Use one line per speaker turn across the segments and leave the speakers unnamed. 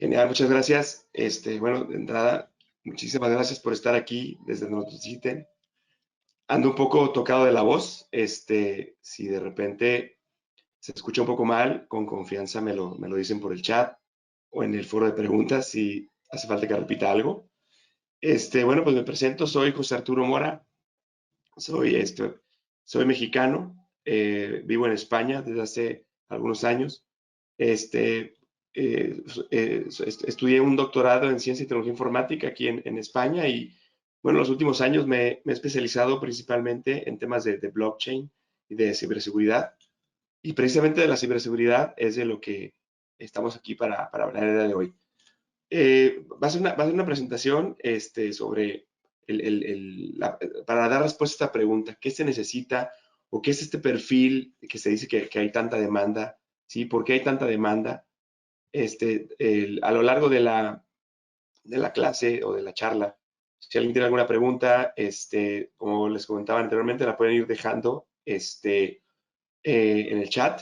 Genial, muchas gracias. Bueno, de entrada, muchísimas gracias por estar aquí desde donde nos visiten. Ando un poco tocado de la voz. Si de repente se escucha un poco mal, con confianza me lo dicen por el chat o en el foro de preguntas si hace falta que repita algo. Bueno, pues me presento, soy José Arturo Mora, soy, soy mexicano, vivo en España desde hace algunos años. Este, Estudié un doctorado en Ciencia y Tecnología Informática aquí en España y, bueno, en los últimos años me he especializado principalmente en temas de blockchain y de ciberseguridad. Y precisamente de la ciberseguridad es de lo que estamos aquí para hablar el día de hoy. Va a ser una presentación sobre para dar respuesta a esta pregunta, ¿qué se necesita o qué es este perfil que se dice que hay tanta demanda? ¿Sí? ¿Por qué hay tanta demanda? A lo largo de la clase o de la charla, si alguien tiene alguna pregunta, como les comentaba anteriormente, la pueden ir dejando en el chat.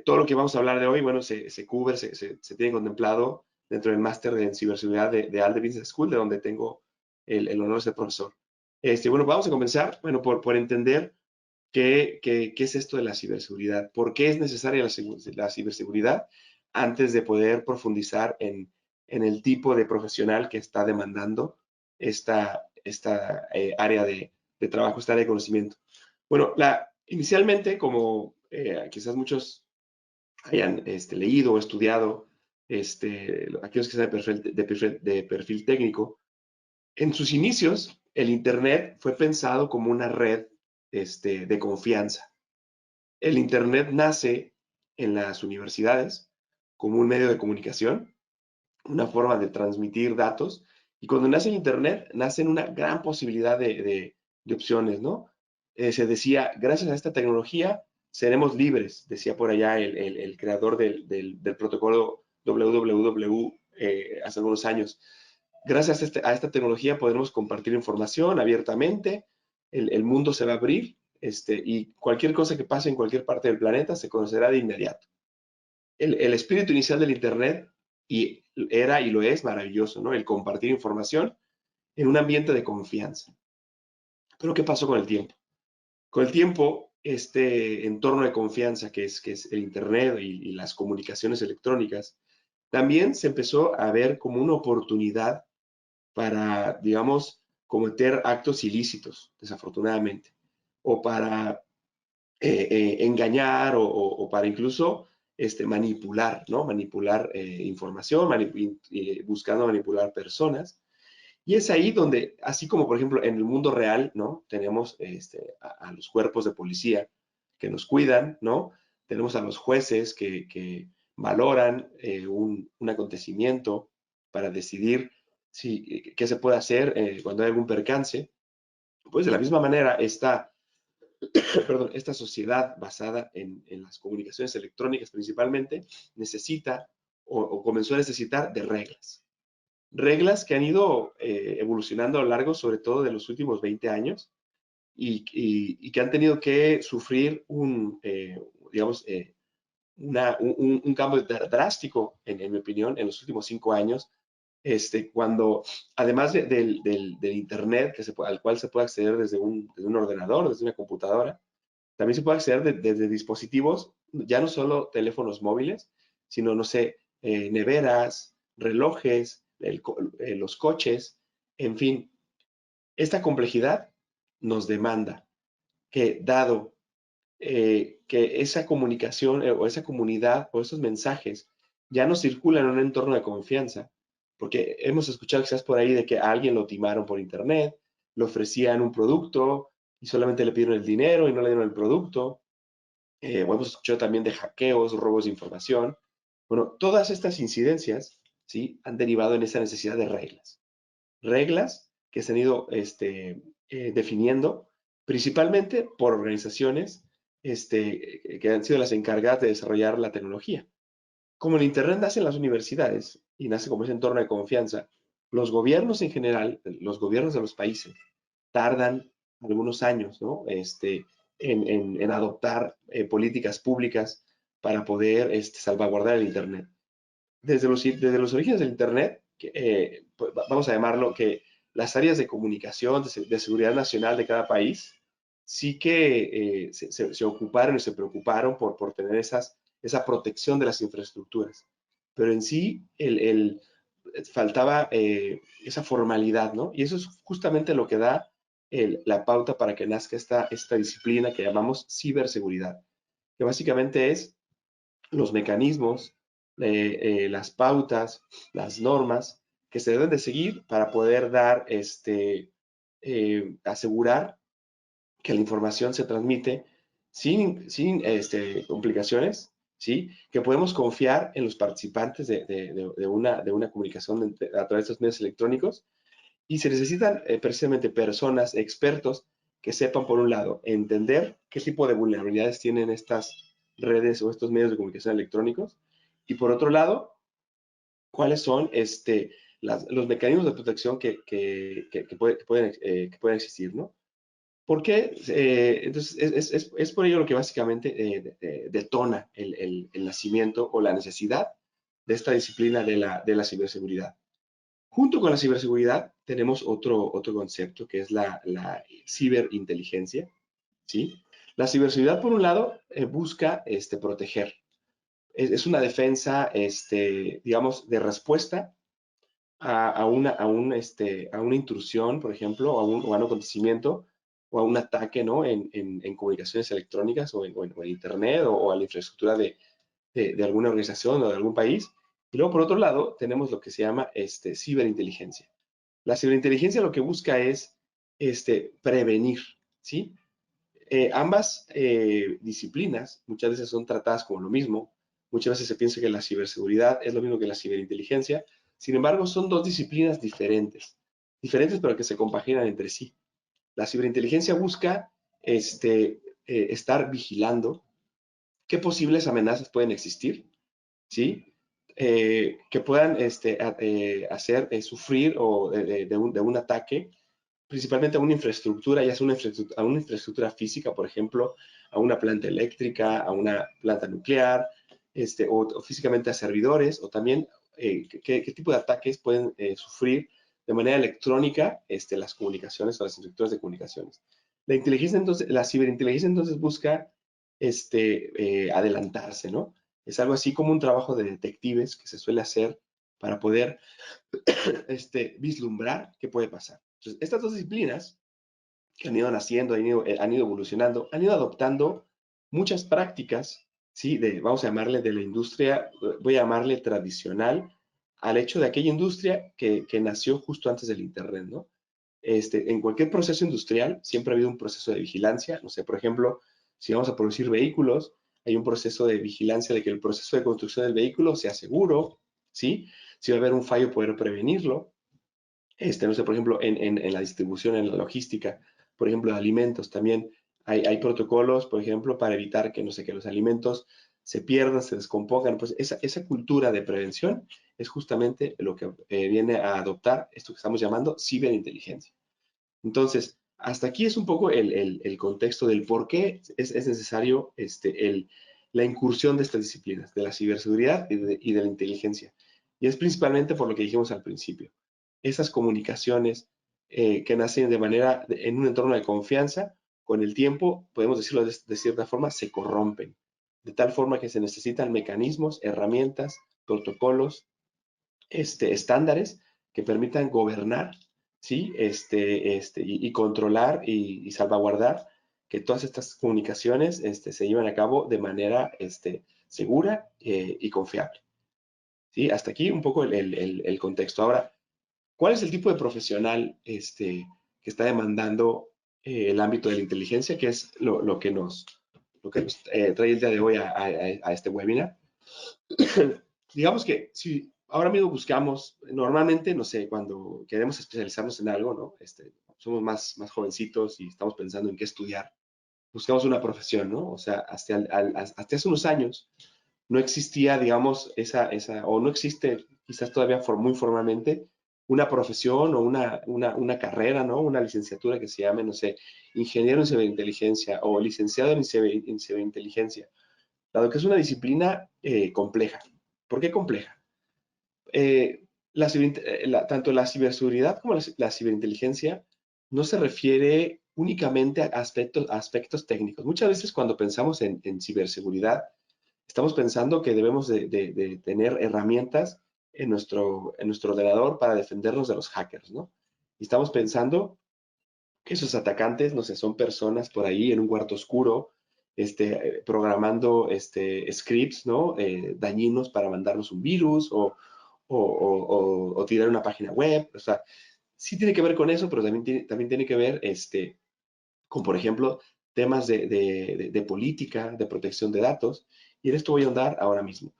Todo lo que vamos a hablar de hoy, bueno, se cubre, se tiene contemplado dentro del máster en ciberseguridad de Alde Business School, de donde tengo el honor de ser profesor. Bueno, vamos a comenzar, bueno, por entender qué es esto de la ciberseguridad, por qué es necesaria la ciberseguridad antes de poder profundizar en el tipo de profesional que está demandando esta área de trabajo, esta área de conocimiento. Bueno, inicialmente, como quizás muchos hayan leído o estudiado, aquellos que sean de perfil técnico, en sus inicios, el Internet fue pensado como una red de confianza. El Internet nace en las universidades como un medio de comunicación, una forma de transmitir datos, y cuando nace el Internet, nacen una gran posibilidad de opciones, ¿no? Se decía, gracias a esta tecnología, seremos libres, decía por allá el creador del protocolo WWW hace algunos años. Gracias a esta tecnología podremos compartir información abiertamente, el mundo se va a abrir, y cualquier cosa que pase en cualquier parte del planeta se conocerá de inmediato. El espíritu inicial del Internet era y lo es maravilloso, ¿no? El compartir información en un ambiente de confianza. Pero ¿qué pasó con el tiempo? Con el tiempo, este entorno de confianza que es el Internet y las comunicaciones electrónicas, también se empezó a ver como una oportunidad para, digamos, cometer actos ilícitos, desafortunadamente, o para engañar o para incluso manipular, ¿no? Manipular información, buscando manipular personas. Y es ahí donde, así como por ejemplo en el mundo real, ¿no? Tenemos a los cuerpos de policía que nos cuidan, ¿no? Tenemos a los jueces que valoran un acontecimiento para decidir qué se puede hacer cuando hay algún percance. Pues de la misma manera esta sociedad basada en las comunicaciones electrónicas principalmente necesita o comenzó a necesitar de reglas. Reglas que han ido evolucionando a lo largo, sobre todo de los últimos 20 años, y que han tenido que sufrir digamos, un cambio drástico, en mi opinión, en los últimos 5 años, cuando además del Internet al cual se puede acceder desde un ordenador, desde una computadora, también se puede acceder desde dispositivos, ya no solo teléfonos móviles, sino, no sé, neveras, relojes, los coches, en fin. Esta complejidad nos demanda que, dado que esa comunicación o esa comunidad o esos mensajes ya no circulan en un entorno de confianza, porque hemos escuchado quizás por ahí de que a alguien lo timaron por internet, le ofrecían un producto y solamente le pidieron el dinero y no le dieron el producto. Hemos escuchado también de hackeos, robos de información. Bueno, todas estas incidencias, ¿sí?, han derivado en esa necesidad de reglas. Reglas que se han ido definiendo principalmente por organizaciones que han sido las encargadas de desarrollar la tecnología. Como el Internet nace en las universidades y nace como ese entorno de confianza, los gobiernos en general, los gobiernos de los países, tardan algunos años, ¿no? En adoptar políticas públicas para poder salvaguardar el Internet. desde los orígenes del Internet, pues, vamos a llamarlo que las áreas de comunicación, de seguridad nacional de cada país, sí que se ocuparon y se preocuparon por tener esa protección de las infraestructuras. Pero en sí faltaba esa formalidad, ¿no? Y eso es justamente lo que da la pauta para que nazca esta disciplina que llamamos ciberseguridad, que básicamente es los mecanismos, las pautas, las normas que se deben de seguir para poder asegurar que la información se transmite sin complicaciones, ¿sí? Que podemos confiar en los participantes de una comunicación a través de estos medios electrónicos y se necesitan precisamente personas, expertos, que sepan, por un lado, entender qué tipo de vulnerabilidades tienen estas redes o estos medios de comunicación electrónicos y, por otro lado, cuáles son los mecanismos de protección que pueden existir, ¿no? ¿Por qué? Entonces, es por ello lo que básicamente detona el nacimiento o la necesidad de esta disciplina de la ciberseguridad. Junto con la ciberseguridad tenemos otro concepto que es la ciberinteligencia, ¿sí? La ciberseguridad, por un lado, busca proteger. Es una defensa, digamos, de respuesta a una intrusión, por ejemplo, o a un acontecimiento o a un ataque, ¿no? En comunicaciones electrónicas o en Internet o a la infraestructura de alguna organización o de algún país. Y luego, por otro lado, tenemos lo que se llama ciberinteligencia. La ciberinteligencia lo que busca es prevenir, ¿sí? Ambas disciplinas muchas veces son tratadas como lo mismo. Muchas veces se piensa que la ciberseguridad es lo mismo que la ciberinteligencia. Sin embargo, son dos disciplinas diferentes pero que se compaginan entre sí. La ciberinteligencia busca estar vigilando qué posibles amenazas pueden existir, ¿sí? Que puedan hacer sufrir o de un ataque principalmente a una infraestructura, ya sea a una infraestructura física, por ejemplo, a una planta eléctrica, a una planta nuclear, o físicamente a servidores, o también qué tipo de ataques pueden sufrir de manera electrónica las comunicaciones o las infraestructuras de comunicaciones. La ciberinteligencia entonces busca adelantarse, ¿no? Es algo así como un trabajo de detectives que se suele hacer para poder vislumbrar qué puede pasar. Entonces, estas dos disciplinas que han ido naciendo, han ido evolucionando, han ido adoptando muchas prácticas, ¿sí? Vamos a llamarle de la industria, voy a llamarle tradicional, al hecho de aquella industria que nació justo antes del Internet, ¿no? En cualquier proceso industrial siempre ha habido un proceso de vigilancia, no sé, por ejemplo, si vamos a producir vehículos, hay un proceso de vigilancia de que el proceso de construcción del vehículo sea seguro, ¿sí? Si va a haber un fallo, poder prevenirlo. No sé, por ejemplo, en la distribución, en la logística, por ejemplo, de alimentos, también hay protocolos, por ejemplo, para evitar que, no sé, que los alimentos se pierdan, se descompongan. Pues esa cultura de prevención es justamente lo que viene a adoptar esto que estamos llamando ciberinteligencia. Entonces, hasta aquí es un poco el contexto del por qué es necesario la incursión de estas disciplinas, de la ciberseguridad y de la inteligencia. Y es principalmente por lo que dijimos al principio. Esas comunicaciones que nacen en un entorno de confianza, con el tiempo, podemos decirlo de cierta forma, se corrompen. De tal forma que se necesitan mecanismos, herramientas, protocolos, estándares que permitan gobernar, ¿sí? Y controlar y salvaguardar que todas estas comunicaciones se lleven a cabo de manera segura y confiable. ¿Sí? Hasta aquí un poco el contexto. Ahora, ¿cuál es el tipo de profesional que está demandando el ámbito de la inteligencia, que es lo que nos trae el día de hoy a este webinar? Digamos que si ahora mismo buscamos, normalmente, no sé, cuando queremos especializarnos en algo, ¿no? Somos más jovencitos y estamos pensando en qué estudiar, buscamos una profesión, ¿no? O sea, hasta hace unos años no existía, digamos, o no existe quizás todavía muy formalmente una profesión o una carrera, ¿no? Una licenciatura que se llame, no sé, ingeniero en ciberinteligencia o licenciado en ciberinteligencia, dado que es una disciplina compleja. ¿Por qué compleja? Tanto la ciberseguridad como la ciberinteligencia no se refiere únicamente a aspectos técnicos. Muchas veces cuando pensamos en ciberseguridad, estamos pensando que debemos de tener herramientas en nuestro ordenador para defendernos de los hackers, ¿no? Y estamos pensando que esos atacantes, no sé, son personas por ahí en un cuarto oscuro, programando scripts, ¿no? Dañinos para mandarnos un virus o tirar una página web. O sea, sí tiene que ver con eso, pero también tiene que ver con, por ejemplo, temas de política, de protección de datos. Y en esto voy a andar ahora mismo.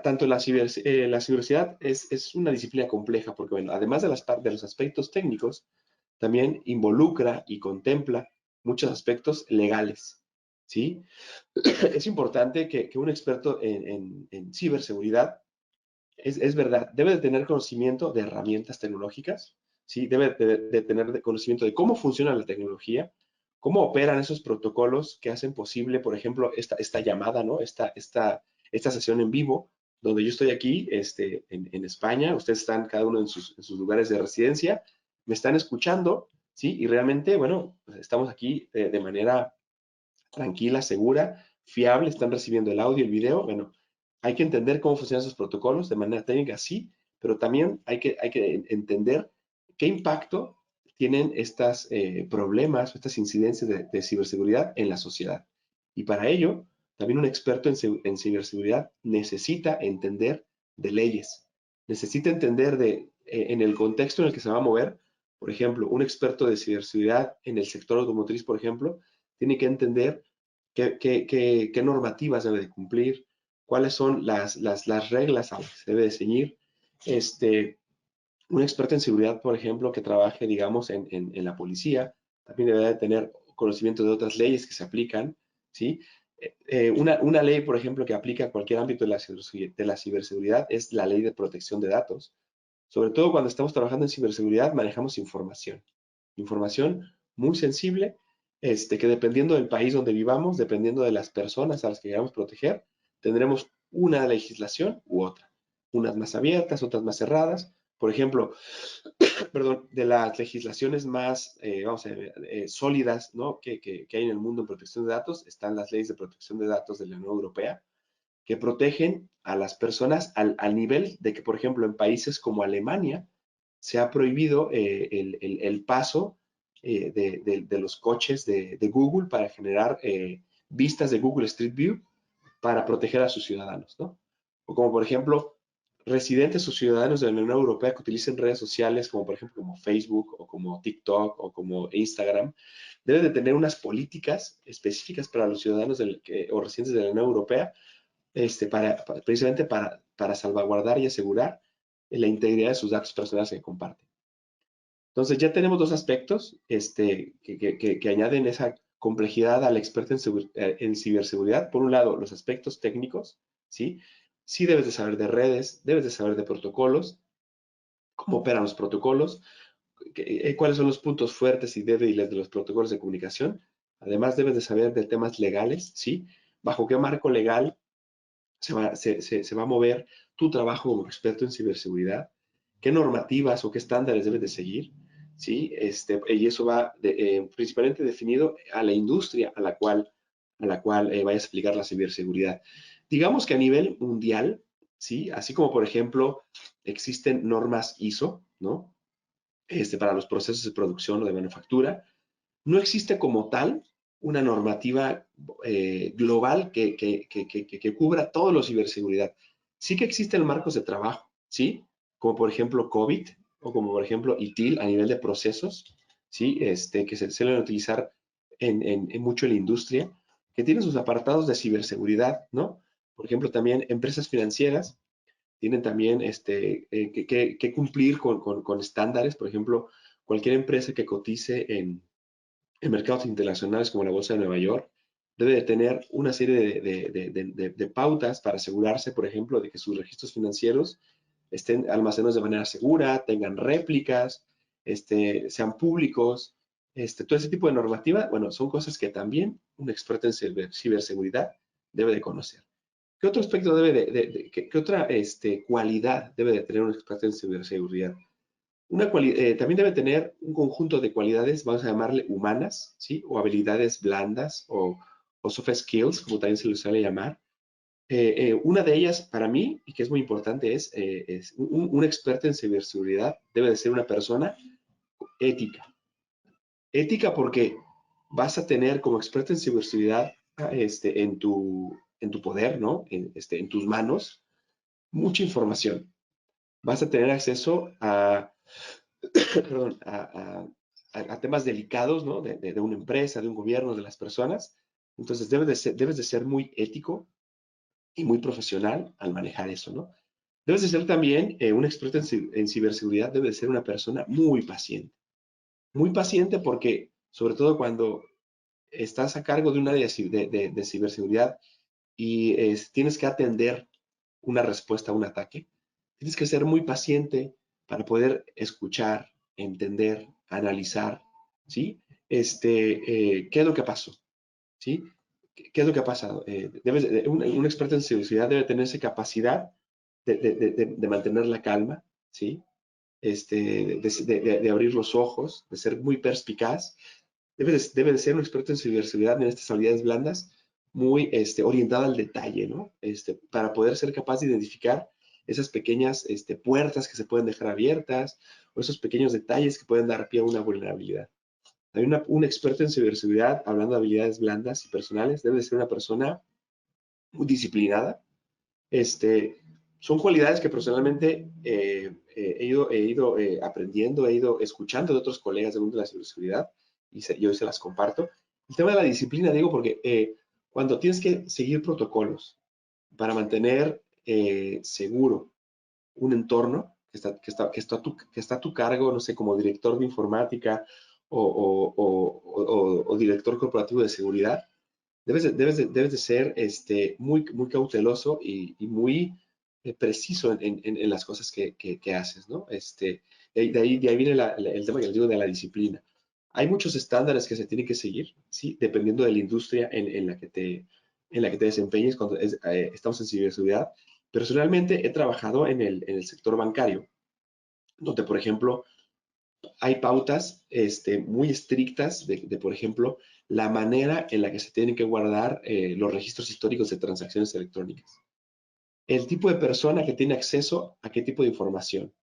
Tanto la ciberseguridad es una disciplina compleja porque, bueno, además de los aspectos técnicos, también involucra y contempla muchos aspectos legales, ¿sí? Es importante que un experto en ciberseguridad, es verdad, debe de tener conocimiento de herramientas tecnológicas, ¿sí? Debe de tener conocimiento de cómo funciona la tecnología, cómo operan esos protocolos que hacen posible, por ejemplo, esta llamada, ¿no? Esta sesión en vivo, donde yo estoy aquí en España, ustedes están cada uno en sus lugares de residencia, me están escuchando, ¿sí? Y realmente, bueno, pues estamos aquí de manera tranquila, segura, fiable, están recibiendo el audio, el video. Bueno, hay que entender cómo funcionan esos protocolos de manera técnica, sí, pero también hay que entender qué impacto tienen estos problemas, estas incidencias de ciberseguridad en la sociedad. Y para ello, también un experto en ciberseguridad necesita entender de leyes, necesita entender en el contexto en el que se va a mover. Por ejemplo, un experto de ciberseguridad en el sector automotriz, por ejemplo, tiene que entender qué normativas debe de cumplir, cuáles son las reglas a las que se debe de ceñir. Un experto en seguridad, por ejemplo, que trabaje, digamos, en la policía, también debe de tener conocimiento de otras leyes que se aplican, ¿sí? Una ley, por ejemplo, que aplica a cualquier ámbito de la ciberseguridad es la ley de protección de datos. Sobre todo cuando estamos trabajando en ciberseguridad, manejamos información muy sensible, que dependiendo del país donde vivamos, dependiendo de las personas a las que queramos proteger, tendremos una legislación u otra. Unas más abiertas, otras más cerradas. Por ejemplo, perdón, de las legislaciones más, vamos a ver, sólidas, ¿no? que hay en el mundo en protección de datos, están las leyes de protección de datos de la Unión Europea, que protegen a las personas al nivel de que, por ejemplo, en países como Alemania se ha prohibido el paso de los coches de Google para generar vistas de Google Street View para proteger a sus ciudadanos, ¿no? O como, por ejemplo, residentes o ciudadanos de la Unión Europea que utilicen redes sociales como, por ejemplo, como Facebook o como TikTok o como Instagram, deben de tener unas políticas específicas para los ciudadanos o residentes de la Unión Europea precisamente para salvaguardar y asegurar la integridad de sus datos personales que comparten. Entonces ya tenemos dos aspectos que añaden esa complejidad al experto en ciberseguridad. Por un lado, los aspectos técnicos, ¿sí? Sí debes de saber de redes, debes de saber de protocolos, cómo operan los protocolos, cuáles son los puntos fuertes y débiles de los protocolos de comunicación. Además, debes de saber de temas legales, ¿sí? Bajo qué marco legal se va a mover tu trabajo como experto en ciberseguridad, qué normativas o qué estándares debes de seguir, ¿sí? Y eso va principalmente definido a la industria a la cual vayas a aplicar la ciberseguridad. Digamos que a nivel mundial, ¿sí? Así como, por ejemplo, existen normas ISO, ¿no? Para los procesos de producción o de manufactura, no existe como tal una normativa global que cubra todo lo ciberseguridad. Sí que existen marcos de trabajo, ¿sí? Como por ejemplo COVID o como por ejemplo ITIL a nivel de procesos, ¿sí? Que se suelen utilizar mucho en la industria, que tienen sus apartados de ciberseguridad, ¿no? Por ejemplo, también empresas financieras tienen también que cumplir con estándares. Por ejemplo, cualquier empresa que cotice en mercados internacionales como la Bolsa de Nueva York, debe de tener una serie de pautas para asegurarse, por ejemplo, de que sus registros financieros estén almacenados de manera segura, tengan réplicas, sean públicos. Todo ese tipo de normativa, bueno, son cosas que también un experto en ciberseguridad debe de conocer. ¿Qué otro aspecto debe qué otra cualidad debe de tener un experto en ciberseguridad? También debe tener un conjunto de cualidades, vamos a llamarle humanas, ¿sí? O habilidades blandas o soft skills, como también se les suele llamar. Una de ellas, para mí, y que es muy importante, es un experto en ciberseguridad debe de ser una persona ética. Ética porque vas a tener como experto en ciberseguridad en tu poder, ¿no? En tus manos, mucha información. Vas a tener acceso perdón, a temas delicados, ¿no? De una empresa, de un gobierno, de las personas. Entonces, debes de ser muy ético y muy profesional al manejar eso, ¿no? Debes de ser también un experto en ciberseguridad, debe de ser una persona muy paciente. Muy paciente porque, sobre todo cuando estás a cargo de un área de ciberseguridad y tienes que atender una respuesta a un ataque, tienes que ser muy paciente para poder escuchar, entender, analizar, ¿sí? ¿Qué es lo que pasó? ¿Sí? ¿Qué es lo que ha pasado? Un experto en ciberseguridad debe tener esa capacidad de mantener la calma, ¿sí? De abrir los ojos, de ser muy perspicaz. Debe de ser un experto en ciberseguridad, en estas habilidades blandas, muy orientada al detalle, ¿no? Para poder ser capaz de identificar esas pequeñas puertas que se pueden dejar abiertas o esos pequeños detalles que pueden dar pie a una vulnerabilidad. Hay un experto en ciberseguridad, hablando de habilidades blandas y personales, debe de ser una persona muy disciplinada. Son cualidades que personalmente he ido aprendiendo, he ido escuchando de otros colegas del mundo de la ciberseguridad y hoy se las comparto. El tema de la disciplina, digo, porque cuando tienes que seguir protocolos para mantener seguro un entorno que está a tu cargo, no sé, como director de informática o director corporativo de seguridad, debes de ser muy cauteloso y muy preciso en las cosas que haces, ¿no? De ahí viene el tema que les digo de la disciplina. Hay muchos estándares que se tienen que seguir, ¿sí? Dependiendo de la industria en la que te desempeñes cuando estamos en ciberseguridad. Personalmente he trabajado en el sector bancario, donde, por ejemplo, hay pautas muy estrictas por ejemplo, la manera en la que se tienen que guardar los registros históricos de transacciones electrónicas. El tipo de persona que tiene acceso a qué tipo de información.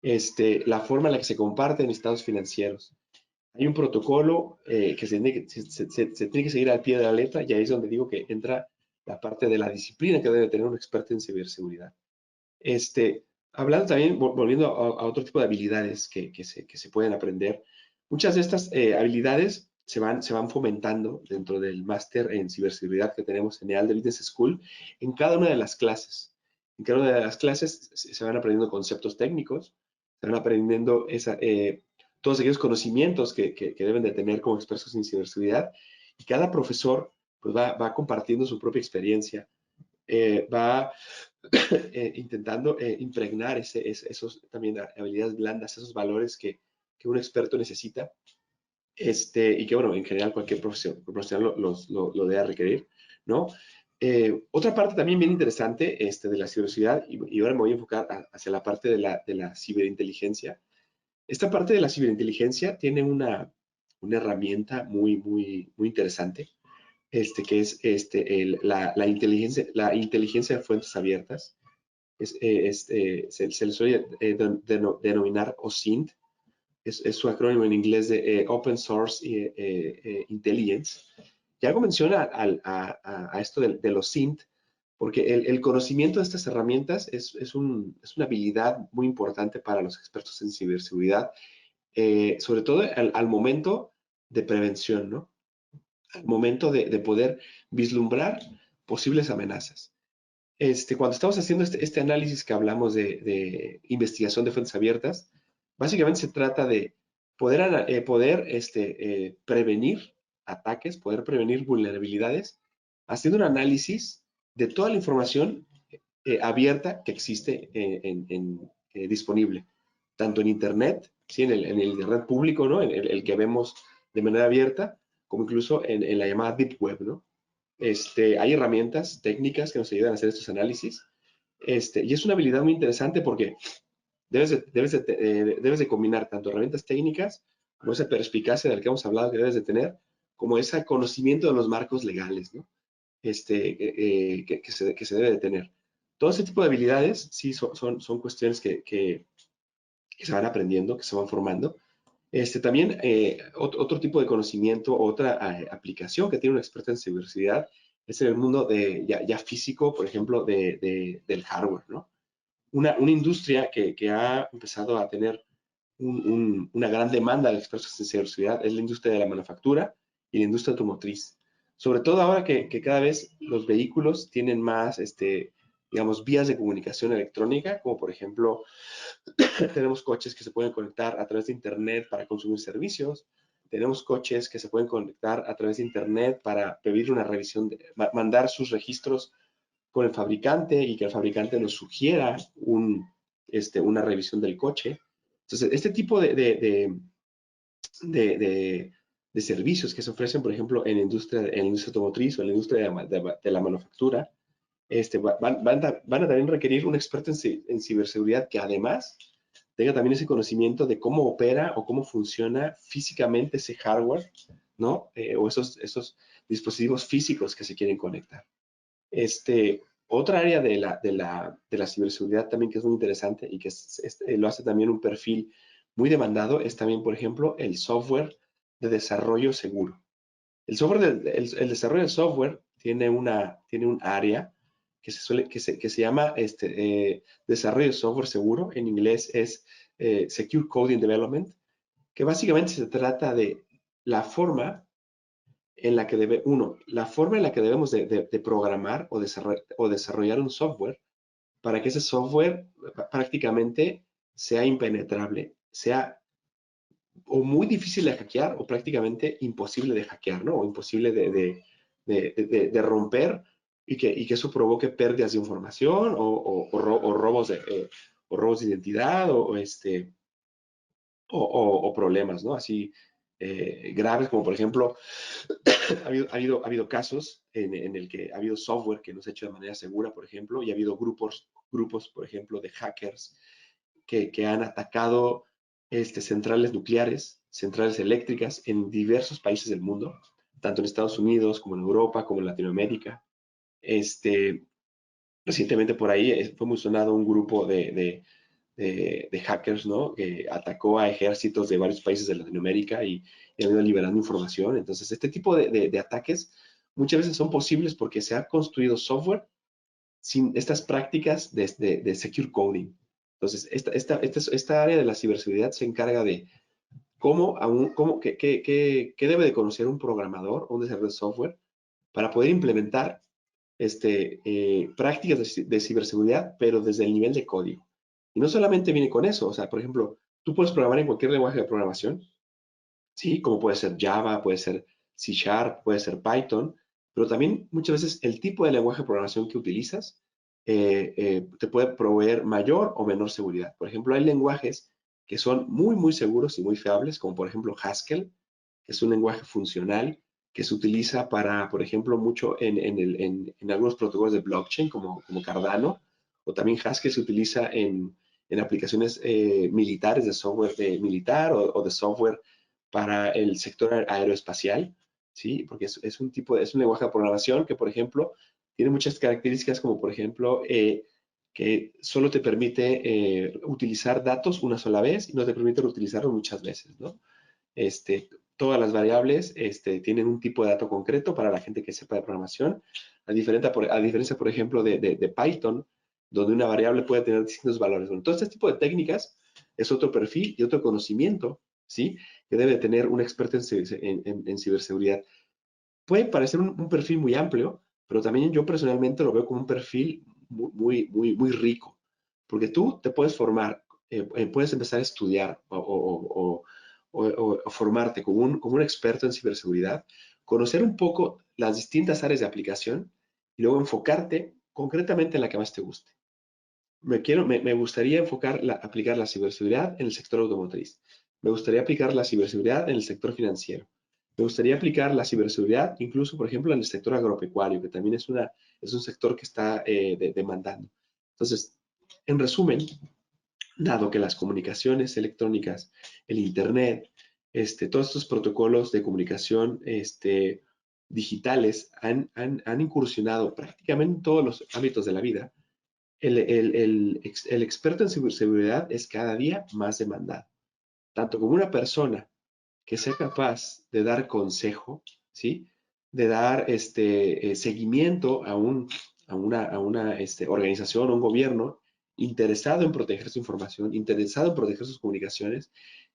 La forma en la que se comparten estados financieros. Hay un protocolo que se tiene que seguir al pie de la letra y ahí es donde digo que entra la parte de la disciplina que debe tener un experto en ciberseguridad. Hablando también, volviendo a otro tipo de habilidades que se pueden aprender, muchas de estas habilidades se van fomentando dentro del máster en ciberseguridad que tenemos en EALDE Business School en cada una de las clases. En cada una de las clases se van aprendiendo conceptos técnicos, se van aprendiendo todos aquellos conocimientos que deben de tener como expertos en ciberseguridad y cada profesor pues, va compartiendo su propia experiencia, va intentando impregnar esos también habilidades blandas, esos valores que un experto necesita, y que, bueno, en general cualquier profesional lo debe requerir, ¿no? Otra parte también bien interesante de la ciberseguridad, y ahora me voy a enfocar hacia la parte de la ciberinteligencia. Esta parte de la ciberinteligencia tiene una herramienta muy, muy, muy interesante, que es la inteligencia de fuentes abiertas. Se le suele denominar OSINT, es su acrónimo en inglés de Open Source Intelligence. Y algo menciona a esto de los OSINT, porque el conocimiento de estas herramientas es una habilidad muy importante para los expertos en ciberseguridad, sobre todo al momento de prevención, ¿no? Al momento de poder vislumbrar posibles amenazas. Cuando estamos haciendo este análisis que hablamos de investigación de fuentes abiertas, básicamente se trata de poder prevenir ataques, poder prevenir vulnerabilidades, haciendo un análisis de toda la información abierta que existe disponible, tanto en Internet, ¿sí? en el Internet público, ¿no? El que vemos de manera abierta, como incluso en la llamada Deep Web, ¿no? Hay herramientas técnicas que nos ayudan a hacer estos análisis. Y es una habilidad muy interesante porque debes de combinar tanto herramientas técnicas como esa perspicacia del que hemos hablado que debes de tener, como ese conocimiento de los marcos legales, ¿no? Que se debe de tener. Todo ese tipo de habilidades, sí, son cuestiones que se van aprendiendo, que se van formando. También otro tipo de conocimiento, otra aplicación que tiene un experto en ciberseguridad es en el mundo ya físico, por ejemplo, del hardware, ¿no? Una industria que ha empezado a tener una gran demanda de expertos en ciberseguridad es la industria de la manufactura y la industria automotriz. Sobre todo ahora que cada vez los vehículos tienen más, digamos, vías de comunicación electrónica, como por ejemplo, tenemos coches que se pueden conectar a través de Internet para consumir servicios, tenemos coches que se pueden conectar a través de Internet para pedir una revisión, mandar sus registros con el fabricante y que el fabricante nos sugiera una revisión del coche. Entonces, este tipo de servicios que se ofrecen, por ejemplo, en la industria automotriz o en la industria de la manufactura, van a también requerir un experto en ciberseguridad que además tenga también ese conocimiento de cómo opera o cómo funciona físicamente ese hardware, ¿no? O esos dispositivos físicos que se quieren conectar. Otra área de la ciberseguridad también que es muy interesante y que lo hace también un perfil muy demandado es también, por ejemplo, el software de desarrollo seguro. El desarrollo del software tiene un área que se llama desarrollo de software seguro. En inglés es Secure Coding Development, que básicamente se trata de la forma la forma en la que debemos de programar o desarrollar un software para que ese software prácticamente sea impenetrable, sea o muy difícil de hackear o prácticamente imposible de hackear, ¿no? O imposible de romper y que eso provoque pérdidas de información o robos de identidad o problemas, ¿no? Así graves como por ejemplo ha habido casos en el que ha habido software que no se ha hecho de manera segura, por ejemplo, y ha habido grupos por ejemplo, de hackers que han atacado centrales nucleares, centrales eléctricas en diversos países del mundo, tanto en Estados Unidos como en Europa, como en Latinoamérica. Este, Recientemente por ahí fue muy sonado un grupo de hackers, ¿no? Que atacó a ejércitos de varios países de Latinoamérica y han ido liberando información. Entonces, este tipo de ataques muchas veces son posibles porque se ha construido software sin estas prácticas de secure coding. Entonces, esta área de la ciberseguridad se encarga de qué debe de conocer un programador o un desarrollador de software para poder implementar prácticas de ciberseguridad, pero desde el nivel de código. Y no solamente viene con eso, o sea, por ejemplo, tú puedes programar en cualquier lenguaje de programación, ¿sí? Como puede ser Java, puede ser C Sharp, puede ser Python, pero también muchas veces el tipo de lenguaje de programación que utilizas te puede proveer mayor o menor seguridad. Por ejemplo, hay lenguajes que son muy, muy seguros y muy fiables, como por ejemplo Haskell, que es un lenguaje funcional que se utiliza para, por ejemplo, mucho en algunos protocolos de blockchain como Cardano, o también Haskell se utiliza en aplicaciones militares, de software militar o de software para el sector aeroespacial, ¿sí? Porque es un lenguaje de programación que, por ejemplo, tiene muchas características como, por ejemplo, que solo te permite utilizar datos una sola vez y no te permite utilizarlos muchas veces, ¿no? Todas las variables tienen un tipo de dato concreto para la gente que sepa de programación, a diferencia, por ejemplo, de Python, donde una variable puede tener distintos valores. Bueno, todo este tipo de técnicas es otro perfil y otro conocimiento, ¿sí? Que debe tener un experto en ciberseguridad. Puede parecer un perfil muy amplio, pero también yo personalmente lo veo como un perfil muy, muy, muy, muy rico, porque tú te puedes formar, puedes empezar a estudiar o formarte como un experto en ciberseguridad, conocer un poco las distintas áreas de aplicación y luego enfocarte concretamente en la que más te guste. Me gustaría aplicar la ciberseguridad en el sector automotriz. Me gustaría aplicar la ciberseguridad en el sector financiero. Me gustaría aplicar la ciberseguridad, incluso, por ejemplo, en el sector agropecuario, que también es un sector que está demandando. Entonces, en resumen, dado que las comunicaciones electrónicas, el Internet, todos estos protocolos de comunicación digitales han incursionado prácticamente en todos los ámbitos de la vida, el experto en ciberseguridad es cada día más demandado, tanto como una persona que sea capaz de dar consejo, ¿sí? De dar seguimiento a una organización, a un gobierno interesado en proteger su información, interesado en proteger sus comunicaciones,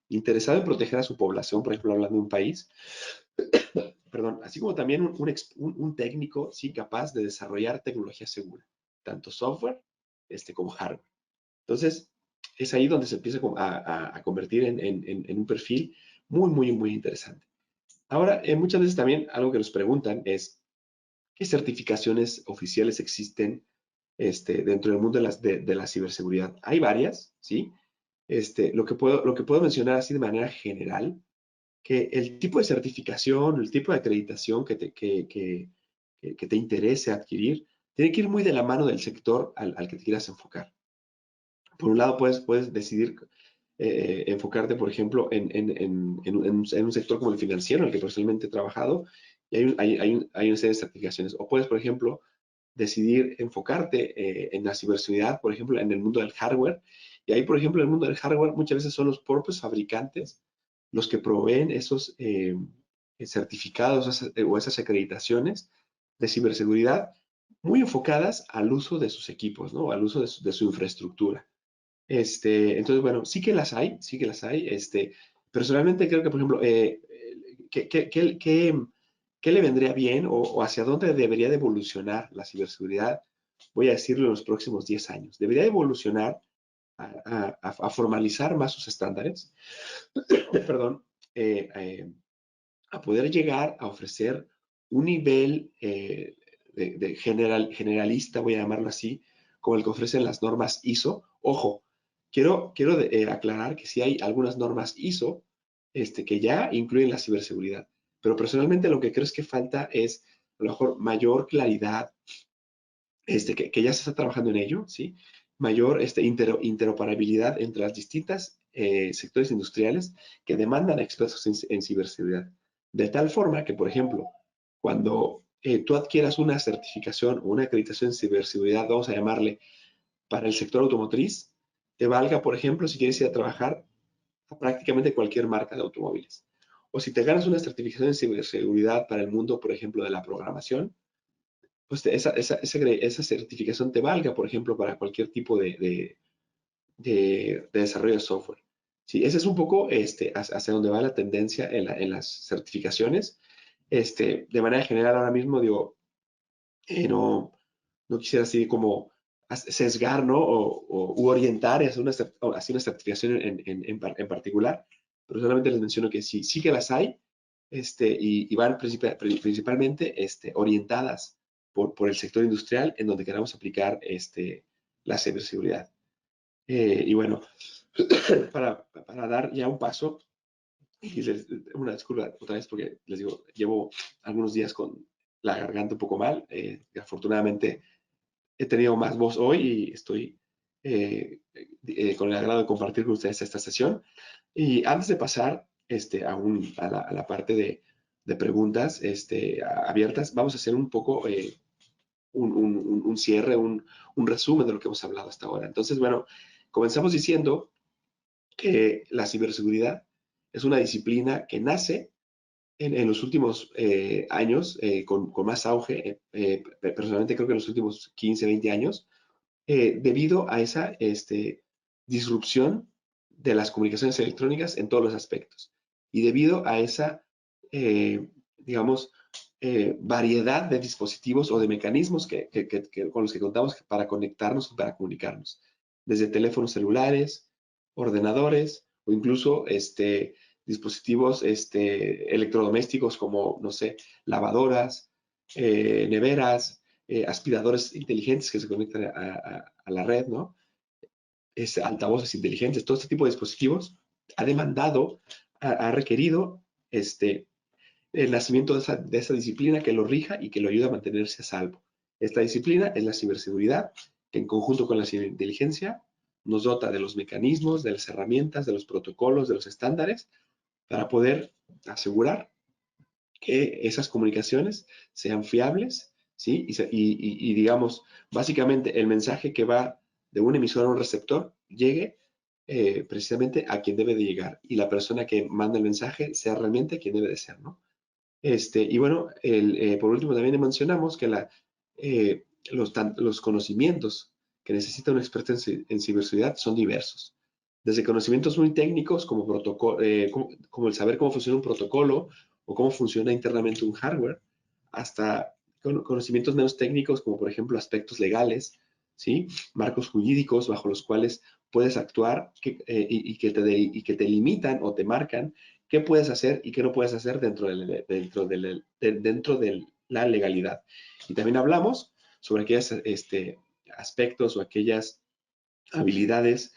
interesado en proteger a su población, por ejemplo, hablando de un país, perdón, así como también un técnico, sí, capaz de desarrollar tecnología segura, tanto software como hardware. Entonces, es ahí donde se empieza a convertir en un perfil muy, muy, muy interesante. Ahora, muchas veces también algo que nos preguntan es, ¿qué certificaciones oficiales existen dentro del mundo de la ciberseguridad? Hay varias, ¿sí? Lo que puedo mencionar así de manera general, que el tipo de certificación, el tipo de acreditación que te interese adquirir, tiene que ir muy de la mano del sector al que te quieras enfocar. Por un lado, puedes decidir enfocarte, por ejemplo, en un sector como el financiero, en el que personalmente he trabajado, y hay una serie de certificaciones. O puedes, por ejemplo, decidir enfocarte en la ciberseguridad, por ejemplo, en el mundo del hardware. Y ahí, por ejemplo, en el mundo del hardware muchas veces son los propios fabricantes los que proveen esos certificados o esas acreditaciones de ciberseguridad muy enfocadas al uso de sus equipos, ¿no? Al uso de su infraestructura. Entonces, bueno, sí que las hay, sí que las hay. Personalmente creo que, por ejemplo, ¿qué le vendría bien o hacia dónde debería de evolucionar la ciberseguridad? Voy a decirlo en los próximos 10 años. Debería de evolucionar a formalizar más sus estándares, perdón, a poder llegar a ofrecer un nivel generalista, voy a llamarlo así, como el que ofrecen las normas ISO. Ojo, quiero aclarar que sí hay algunas normas ISO que ya incluyen la ciberseguridad, pero personalmente lo que creo es que falta es a lo mejor mayor claridad, que ya se está trabajando en ello, ¿sí? Mayor interoperabilidad entre las distintas sectores industriales que demandan expertos en ciberseguridad. De tal forma que, por ejemplo, cuando tú adquieras una certificación o una acreditación en ciberseguridad, vamos a llamarle, para el sector automotriz, te valga, por ejemplo, si quieres ir a trabajar a prácticamente cualquier marca de automóviles. O si te ganas una certificación en ciberseguridad para el mundo, por ejemplo, de la programación, pues esa certificación te valga, por ejemplo, para cualquier tipo de desarrollo de software. Sí, ese es un poco hacia donde va la tendencia en las certificaciones. De manera general, ahora mismo, digo, no quisiera así como sesgar, ¿no? U orientar hacia una certificación en particular, pero solamente les menciono que sí que las hay, y van principalmente orientadas por el sector industrial en donde queramos aplicar la ciberseguridad. Y bueno, para dar ya un paso, y una disculpa otra vez porque les digo, llevo algunos días con la garganta un poco mal. Afortunadamente he tenido más voz hoy y estoy con el agrado de compartir con ustedes esta sesión. Y antes de pasar a la parte de preguntas abiertas, vamos a hacer un poco un cierre, un resumen de lo que hemos hablado hasta ahora. Entonces, bueno, comenzamos diciendo que la ciberseguridad es una disciplina que nace en los últimos años con más auge. Personalmente creo que en los últimos 15, 20 años, debido a esa disrupción de las comunicaciones electrónicas en todos los aspectos y debido a esa, digamos, variedad de dispositivos o de mecanismos con los que contamos para conectarnos y para comunicarnos, desde teléfonos celulares, ordenadores o incluso dispositivos electrodomésticos como, no sé, lavadoras, neveras, aspiradores inteligentes que se conectan a la red, ¿no? Altavoces inteligentes, todo este tipo de dispositivos ha demandado, ha requerido el nacimiento de esa disciplina que lo rija y que lo ayuda a mantenerse a salvo. Esta disciplina es la ciberseguridad, que en conjunto con la ciberinteligencia nos dota de los mecanismos, de las herramientas, de los protocolos, de los estándares, para poder asegurar que esas comunicaciones sean fiables, ¿sí? Y digamos, básicamente el mensaje que va de un emisor a un receptor llegue precisamente a quien debe de llegar y la persona que manda el mensaje sea realmente quien debe de ser, ¿no? Y bueno, por último también mencionamos que los conocimientos que necesita un experto en ciberseguridad son diversos. Desde conocimientos muy técnicos como el saber cómo funciona un protocolo o cómo funciona internamente un hardware, hasta conocimientos menos técnicos como por ejemplo aspectos legales, ¿sí? Marcos jurídicos bajo los cuales puedes actuar y que te limitan o te marcan qué puedes hacer y qué no puedes hacer dentro de la legalidad. Y también hablamos sobre aquellos aspectos o aquellas habilidades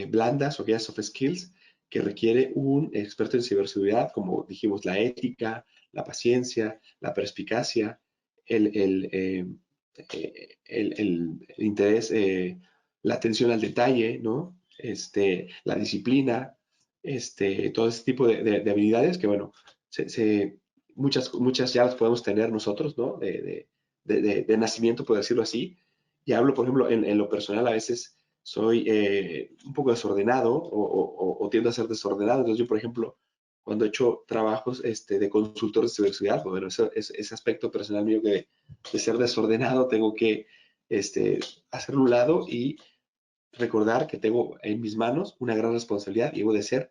blandas o aquellas soft skills que requiere un experto en ciberseguridad, como dijimos, la ética, la paciencia, la perspicacia, el interés, la atención al detalle, ¿no? La disciplina, todo ese tipo de habilidades que, bueno, muchas ya las podemos tener nosotros, ¿no? De nacimiento, por decirlo así. Y hablo, por ejemplo, en lo personal, a veces soy un poco desordenado o tiendo a ser desordenado. Entonces, yo, por ejemplo, cuando he hecho trabajos de consultor de ciberseguridad, bueno, ese aspecto personal mío que de ser desordenado, tengo que hacerlo a un lado y recordar que tengo en mis manos una gran responsabilidad y debo de ser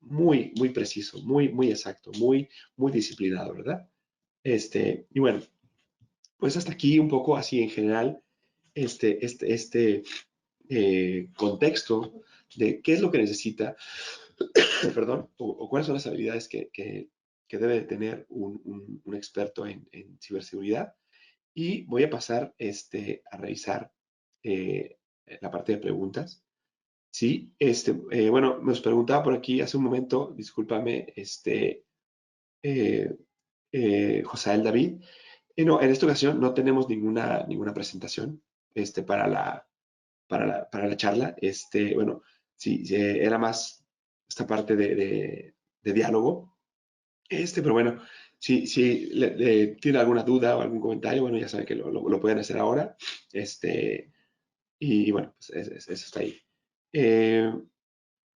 muy, muy preciso, muy, muy exacto, muy, muy disciplinado, ¿verdad? Y bueno, pues hasta aquí un poco así en general, este contexto de qué es lo que necesita, perdón, o cuáles son las habilidades que debe tener un experto en ciberseguridad. Y voy a pasar a revisar la parte de preguntas. Sí, bueno, nos preguntaba por aquí hace un momento, discúlpame, eh, Josael David. No, en esta ocasión no tenemos ninguna presentación para la charla. Bueno, sí, era más esta parte de diálogo. Pero bueno, si tiene alguna duda o algún comentario, bueno, ya saben que lo pueden hacer ahora. Y bueno, pues eso está ahí.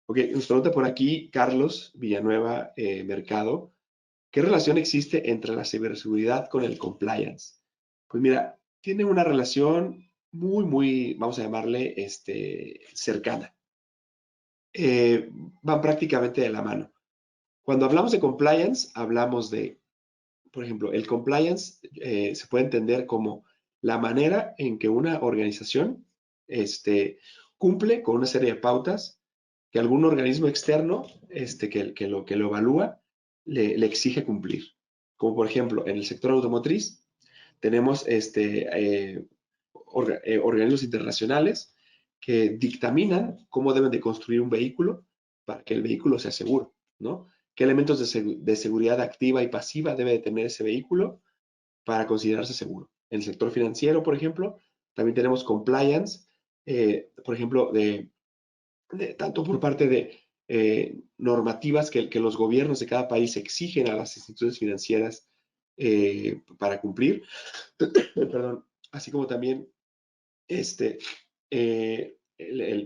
Ok, nos pregunta por aquí Carlos Villanueva Mercado. ¿Qué relación existe entre la ciberseguridad con el compliance? Pues mira, tiene una relación muy, muy, vamos a llamarle, cercana. Eh, Van prácticamente de la mano. Cuando hablamos de compliance, hablamos de, por ejemplo, el compliance se puede entender como la manera en que una organización cumple con una serie de pautas que algún organismo externo que lo evalúa le exige cumplir. Como por ejemplo, en el sector automotriz tenemos organismos internacionales que dictaminan cómo deben de construir un vehículo para que el vehículo sea seguro, ¿no? ¿Qué elementos de seguridad activa y pasiva debe de tener ese vehículo para considerarse seguro? En el sector financiero, por ejemplo, también tenemos compliance, por ejemplo, tanto por parte de normativas que los gobiernos de cada país exigen a las instituciones financieras para cumplir, perdón, así como también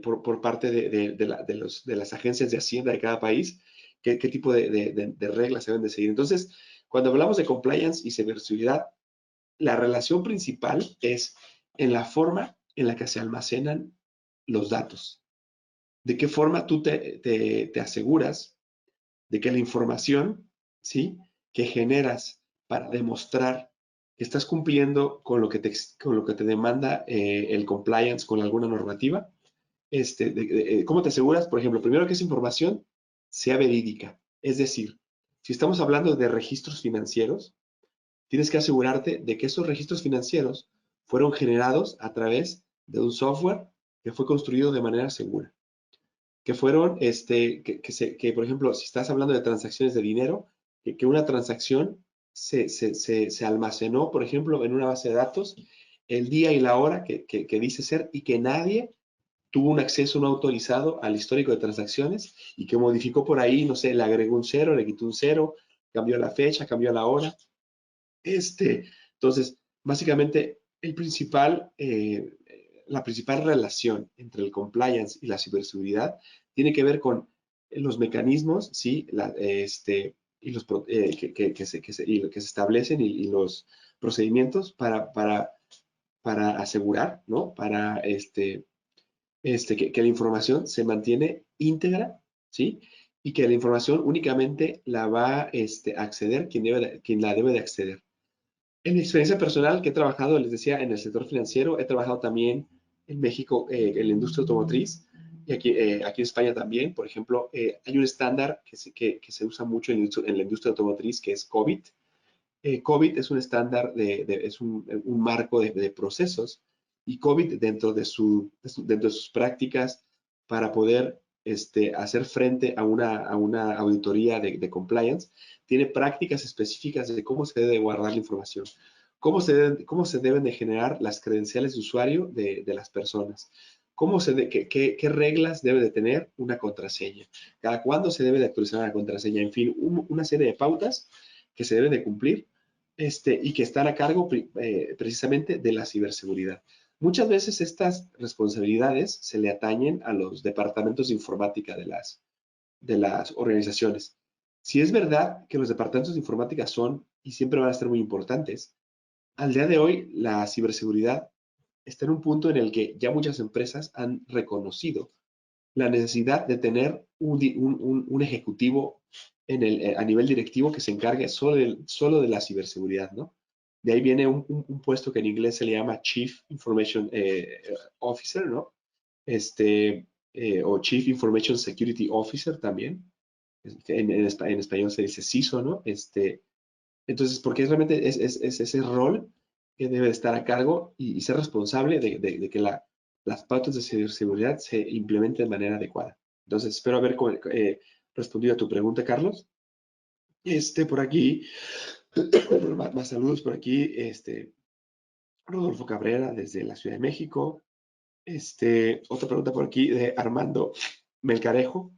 por parte de las agencias de Hacienda de cada país, qué tipo de reglas se deben de seguir. Entonces, cuando hablamos de compliance y ciberseguridad, la relación principal es en la forma en la que se almacenan los datos. De qué forma tú te aseguras de que la información, ¿sí? Que generas para demostrar que estás cumpliendo con lo que te demanda el compliance con alguna normativa. ¿Cómo te aseguras? Por ejemplo, primero que esa información sea verídica. Es decir, si estamos hablando de registros financieros, tienes que asegurarte de que esos registros financieros fueron generados a través de un software que fue construido de manera segura. Que fueron, por ejemplo, si estás hablando de transacciones de dinero, que una transacción se almacenó, por ejemplo, en una base de datos, el día y la hora que dice ser, y que nadie tuvo un acceso no autorizado al histórico de transacciones y que modificó por ahí, no sé, le agregó un cero, le quitó un cero, cambió la fecha, cambió la hora. Entonces, básicamente, la principal relación entre el compliance y la ciberseguridad tiene que ver con los mecanismos, ¿sí? Y que se establecen y los procedimientos para asegurar, ¿no? Para que la información se mantiene íntegra, ¿sí? Y que la información únicamente la va a acceder quien la debe de acceder. En mi experiencia personal, que he trabajado, les decía, en el sector financiero, he trabajado también en México en la industria automotriz y aquí en España también. Por ejemplo, hay un estándar que se usa mucho en la industria automotriz que es COVID. COVID es un estándar, es un marco de procesos y COVID dentro de sus prácticas para poder hacer frente a una auditoría de compliance, tiene prácticas específicas de cómo se debe guardar la información, cómo se deben de generar las credenciales de usuario de las personas, qué reglas debe de tener una contraseña, cada cuándo se debe de actualizar una contraseña, en fin, una serie de pautas que se deben de cumplir y que están a cargo precisamente de la ciberseguridad. Muchas veces estas responsabilidades se le atañen a los departamentos de informática de las organizaciones. Si es verdad que los departamentos de informática son y siempre van a ser muy importantes, al día de hoy la ciberseguridad está en un punto en el que ya muchas empresas han reconocido la necesidad de tener un ejecutivo a nivel directivo que se encargue solo de la ciberseguridad, ¿no? De ahí viene un puesto que en inglés se le llama Chief Information Officer, ¿no? O Chief Information Security Officer también. En español se dice CISO, ¿no? Entonces, porque realmente es ese rol que debe estar a cargo y ser responsable de que las pautas de ciberseguridad se implementen de manera adecuada. Entonces, espero haber respondido a tu pregunta, Carlos. Por aquí, más saludos por aquí, Rodolfo Cabrera desde la Ciudad de México. Otra pregunta por aquí de Armando Melcarejo.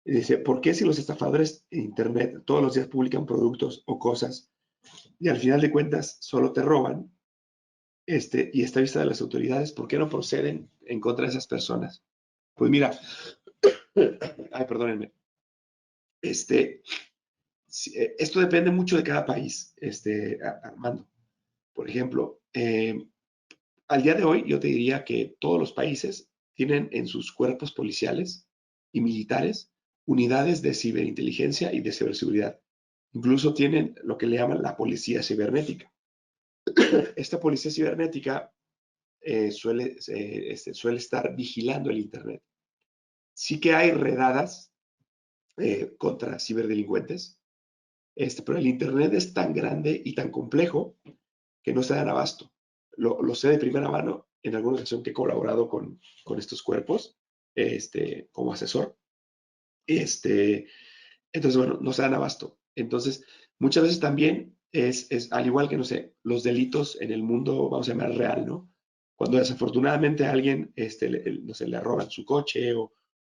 Dice, ¿por qué si los estafadores en Internet todos los días publican productos o cosas y al final de cuentas solo te roban, y está vista de las autoridades, ¿por qué no proceden en contra de esas personas? Pues mira, ay, perdónenme, esto depende mucho de cada país, Armando. Por ejemplo, al día de hoy yo te diría que todos los países tienen en sus cuerpos policiales y militares unidades de ciberinteligencia y de ciberseguridad. Incluso tienen lo que le llaman la policía cibernética. Esta policía cibernética suele estar vigilando el Internet. Sí que hay redadas contra ciberdelincuentes, pero el Internet es tan grande y tan complejo que no se dan abasto. Lo sé de primera mano en alguna ocasión que he colaborado con estos cuerpos como asesor. Entonces, bueno, no se dan abasto. Entonces, muchas veces también es al igual que, no sé, los delitos en el mundo, vamos a llamar real, ¿no? Cuando desafortunadamente a alguien, no sé, le roban su coche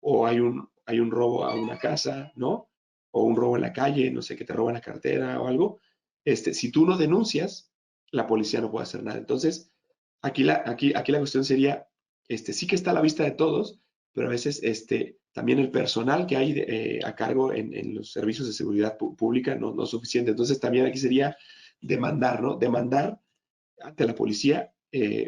o hay un robo a una casa, ¿no? O un robo en la calle, no sé, que te roban la cartera o algo. Si tú no denuncias, la policía no puede hacer nada. Entonces, aquí la cuestión sería, sí que está a la vista de todos, pero a veces también el personal que hay a cargo en los servicios de seguridad pública no es suficiente. Entonces también aquí sería demandar, ¿no? Demandar ante la policía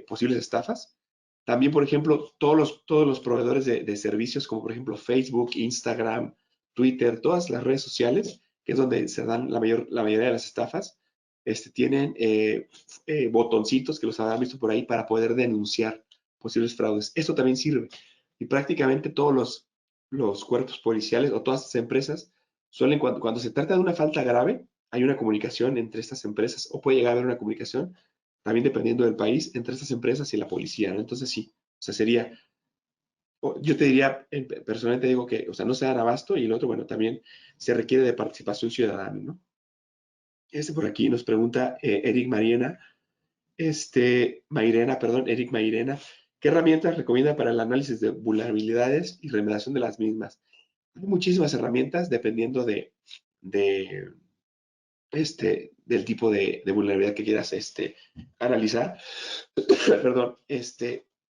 posibles estafas. También, por ejemplo, todos los proveedores de servicios, como por ejemplo Facebook, Instagram, Twitter, todas las redes sociales, que es donde se dan la mayoría de las estafas, tienen botoncitos que los habrán visto por ahí para poder denunciar posibles fraudes. Esto también sirve. Y prácticamente todos los cuerpos policiales o todas las empresas suelen, cuando se trata de una falta grave, hay una comunicación entre estas empresas o puede llegar a haber una comunicación también dependiendo del país, entre estas empresas y la policía, ¿no? Entonces sí, o sea, sería yo te diría, personalmente digo que, o sea, no se dan abasto y el otro, bueno, también se requiere de participación ciudadana, ¿no? Por aquí nos pregunta Eric Mariena, Mairena, perdón, Eric Mairena, ¿qué herramientas recomienda para el análisis de vulnerabilidades y remediación de las mismas? Hay muchísimas herramientas dependiendo de del tipo de vulnerabilidad que quieras analizar. Perdón,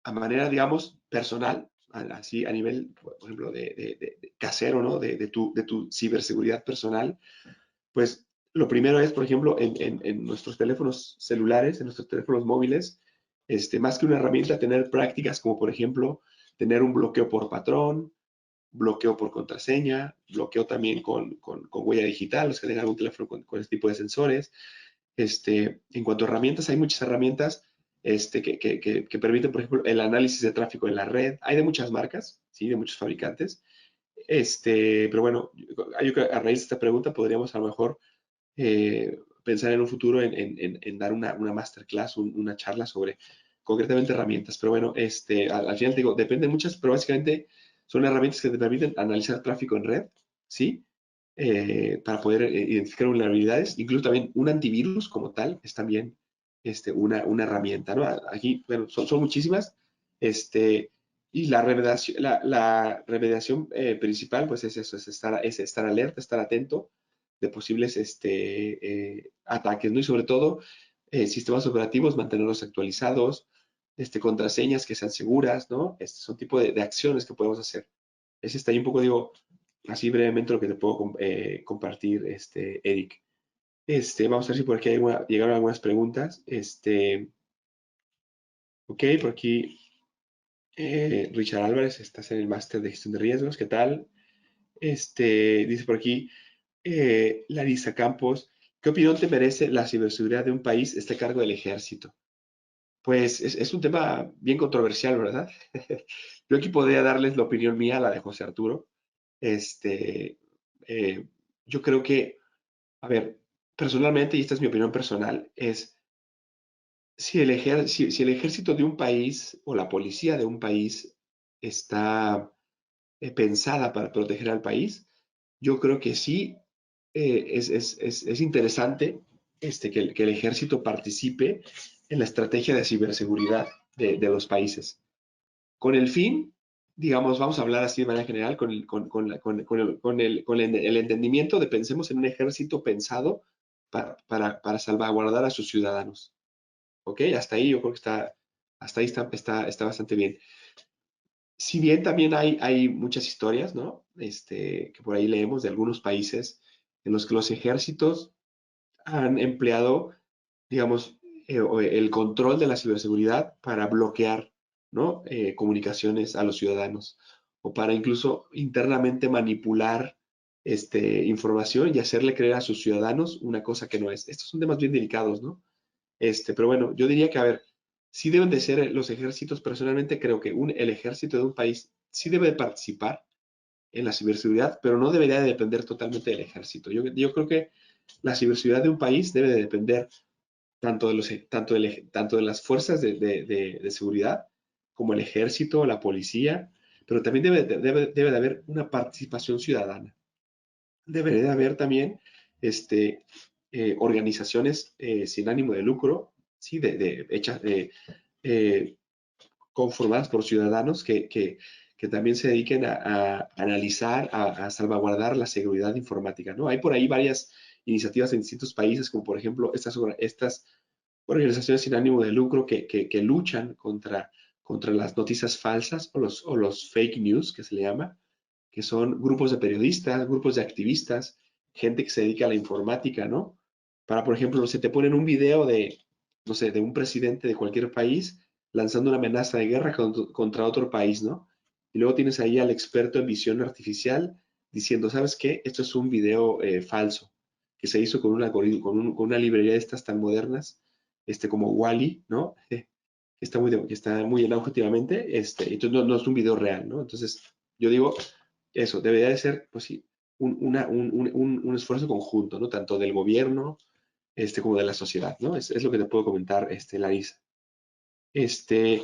a manera, digamos, personal, así a nivel, por ejemplo, de casero, ¿no? De tu ciberseguridad personal, pues lo primero es, por ejemplo, en nuestros teléfonos celulares, en nuestros teléfonos móviles, más que una herramienta, tener prácticas como, por ejemplo, tener un bloqueo por patrón, bloqueo por contraseña, bloqueo también con huella digital, los que tengan algún teléfono con este tipo de sensores. En cuanto a herramientas, hay muchas herramientas que permiten, por ejemplo, el análisis de tráfico en la red. Hay de muchas marcas, ¿sí? De muchos fabricantes. Pero bueno, yo creo que a raíz de esta pregunta podríamos a lo mejor pensar en un futuro en dar una masterclass, una charla sobre concretamente herramientas. Pero bueno, al final te digo, dependen muchas, pero básicamente son herramientas que te permiten analizar tráfico en red, ¿sí? Para poder identificar vulnerabilidades. Incluso también un antivirus como tal es también una herramienta, ¿no? Aquí, bueno, son muchísimas. Y la remediación principal, pues es eso, es estar alerta, estar atento de posibles ataques, ¿no? Y sobre todo, sistemas operativos, mantenerlos actualizados, contraseñas que sean seguras, ¿no? Este son tipo de acciones que podemos hacer. Ese está ahí un poco, digo, así brevemente lo que te puedo compartir, Eric. Vamos a ver si por aquí llegaron algunas preguntas. Ok, por aquí Richard Álvarez, estás en el máster de gestión de riesgos, ¿qué tal? Dice por aquí Larisa Campos, ¿qué opinión te merece la ciberseguridad de un país a cargo del ejército? Pues es un tema bien controversial, ¿verdad? Yo aquí podría darles la opinión mía, la de José Arturo. Este, eh, yo creo que, a ver, personalmente, y esta es mi opinión personal, es si el ejército de un país o la policía de un país está pensada para proteger al país, yo creo que sí es interesante que el ejército participe en la estrategia de ciberseguridad de los países. Con el fin, digamos, vamos a hablar así de manera general, con el entendimiento de pensemos en un ejército pensado para salvaguardar a sus ciudadanos. ¿Ok? Hasta ahí yo creo que hasta ahí está bastante bien. Si bien también hay muchas historias, ¿no? Que por ahí leemos de algunos países en los que los ejércitos han empleado, digamos, el control de la ciberseguridad para bloquear, ¿no? Comunicaciones a los ciudadanos o para incluso internamente manipular información y hacerle creer a sus ciudadanos una cosa que no es. Estos son temas bien delicados, ¿no? Pero bueno, yo diría que, a ver, sí deben de ser los ejércitos. Personalmente creo que el ejército de un país sí debe de participar en la ciberseguridad, pero no debería de depender totalmente del ejército. Yo creo que la ciberseguridad de un país debe de depender tanto de las fuerzas de seguridad como el ejército, la policía, pero también debe de haber una participación ciudadana. Debería de haber también organizaciones sin ánimo de lucro, ¿sí? Hechas, eh, conformadas por ciudadanos que también se dediquen a analizar, a salvaguardar la seguridad informática, ¿no? Hay por ahí varias iniciativas en distintos países, como por ejemplo estas organizaciones sin ánimo de lucro que luchan contra las noticias falsas o los fake news, que se le llama, que son grupos de periodistas, grupos de activistas, gente que se dedica a la informática, ¿no? Para, por ejemplo, se te ponen un video no sé, de un presidente de cualquier país lanzando una amenaza de guerra contra otro país, ¿no? Y luego tienes ahí al experto en visión artificial diciendo, ¿sabes qué? Esto es un video falso, que se hizo con un algoritmo, con una librería de estas tan modernas, como Wall-E, ¿no? Que está muy en auge últimamente, entonces no es un video real, ¿no? Entonces, yo digo, eso, debería de ser, pues sí, un esfuerzo conjunto, ¿no? Tanto del gobierno, como de la sociedad, ¿no? Es lo que te puedo comentar, Larisa. Este,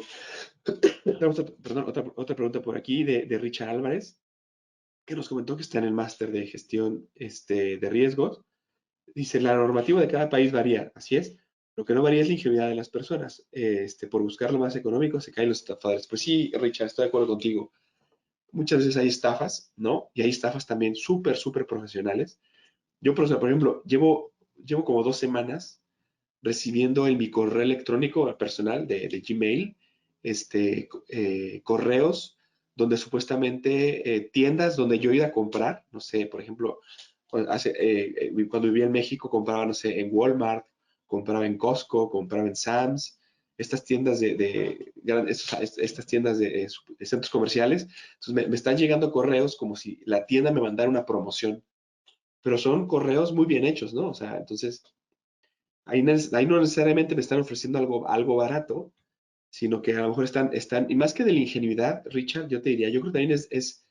perdón, otra pregunta por aquí de Richard Álvarez, que nos comentó que está en el máster de gestión de riesgos. Dice, la normativa de cada país varía, así es. Lo que no varía es la ingenuidad de las personas. Por buscar lo más económico se caen los estafadores. Pues sí, Richard, estoy de acuerdo contigo. Muchas veces hay estafas, ¿no? Y hay estafas también súper, súper profesionales. Yo, por ejemplo, llevo como 2 semanas recibiendo en mi correo electrónico personal de Gmail, correos donde supuestamente tiendas donde yo iba a comprar, no sé, por ejemplo, cuando vivía en México compraba, no sé, en Walmart, compraba en Costco, compraba en Sam's, estas tiendas estas tiendas de centros comerciales. Entonces me están llegando correos como si la tienda me mandara una promoción, pero son correos muy bien hechos, ¿no? O sea, entonces ahí no necesariamente me están ofreciendo algo barato, sino que a lo mejor y más que de la ingenuidad, Richard, yo te diría, yo creo que también es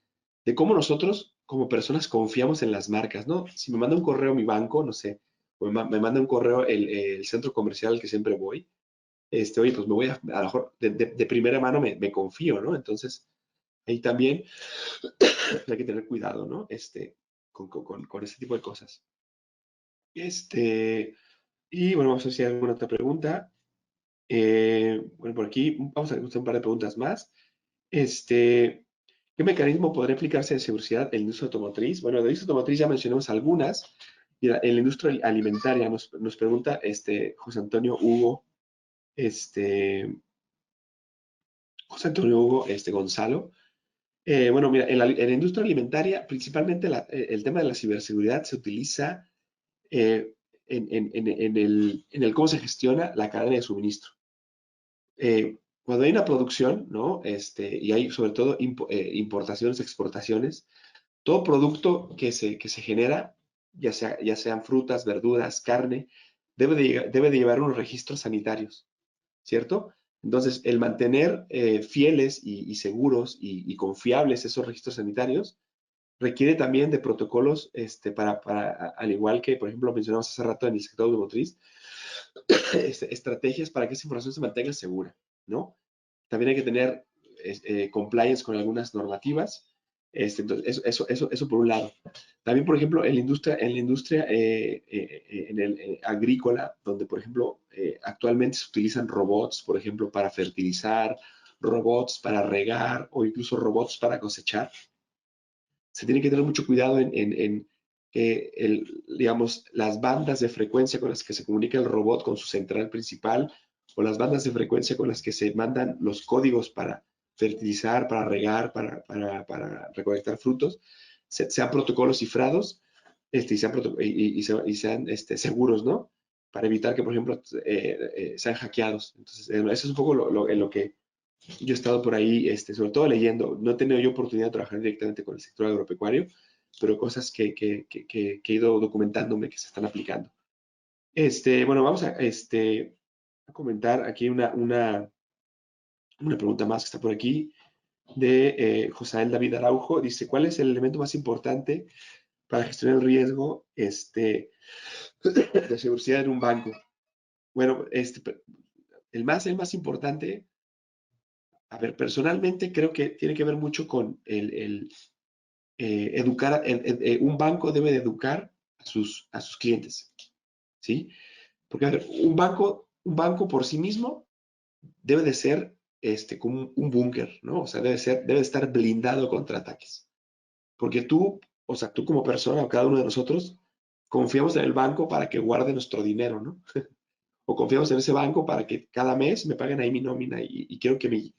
de cómo nosotros como personas confiamos en las marcas, ¿no? Si me manda un correo mi banco, no sé, o me manda un correo el centro comercial al que siempre voy, oye, pues me voy a lo mejor de primera mano me confío, ¿no? Entonces, ahí también hay que tener cuidado, ¿no? Con ese tipo de cosas. Y bueno, vamos a ver si hay alguna otra pregunta. Bueno, por aquí vamos a hacer un par de preguntas más. ¿Qué mecanismo podría aplicarse de seguridad en la industria automotriz? Bueno, de la industria automotriz ya mencionamos algunas. Mira, en la industria alimentaria nos pregunta José Antonio Hugo, Gonzalo. Bueno, mira, en la industria alimentaria, principalmente el tema de la ciberseguridad se utiliza en el cómo se gestiona la cadena de suministro. Cuando hay una producción, ¿no? Y hay sobre todo importaciones, exportaciones, todo producto que se genera, ya sean frutas, verduras, carne, debe de llevar unos registros sanitarios, ¿cierto? Entonces, el mantener fieles y seguros y confiables esos registros sanitarios requiere también de protocolos al igual que, por ejemplo, mencionamos hace rato en el sector automotriz, estrategias para que esa información se mantenga segura, ¿no? También hay que tener compliance con algunas normativas. Entonces, eso por un lado. También, por ejemplo, en la industria agrícola, donde, por ejemplo, actualmente se utilizan robots, por ejemplo, para fertilizar, robots para regar o incluso robots para cosechar. Se tiene que tener mucho cuidado en digamos, las bandas de frecuencia con las que se comunica el robot con su central principal o las bandas de frecuencia con las que se mandan los códigos para fertilizar, para regar, para recolectar frutos, sean protocolos cifrados y sean seguros, ¿no? Para evitar que, por ejemplo, sean hackeados. Entonces, eso es un poco en lo que yo he estado por ahí, sobre todo leyendo. No he tenido yo oportunidad de trabajar directamente con el sector agropecuario, pero cosas que he ido documentándome que se están aplicando. Bueno, vamos a comentar aquí una pregunta más que está por aquí de Josael David Araujo. Dice, ¿cuál es el elemento más importante para gestionar el riesgo de seguridad en un banco? Bueno, el más importante, a ver, personalmente creo que tiene que ver mucho con educar, un banco debe de educar a sus clientes, ¿sí? Porque, a ver, un banco por sí mismo debe de ser como un búnker, ¿no? O sea, debe estar blindado contra ataques. Porque o sea, tú como persona o cada uno de nosotros confiamos en el banco para que guarde nuestro dinero, ¿no? O confiamos en ese banco para que cada mes me paguen ahí mi nómina y quiero que mi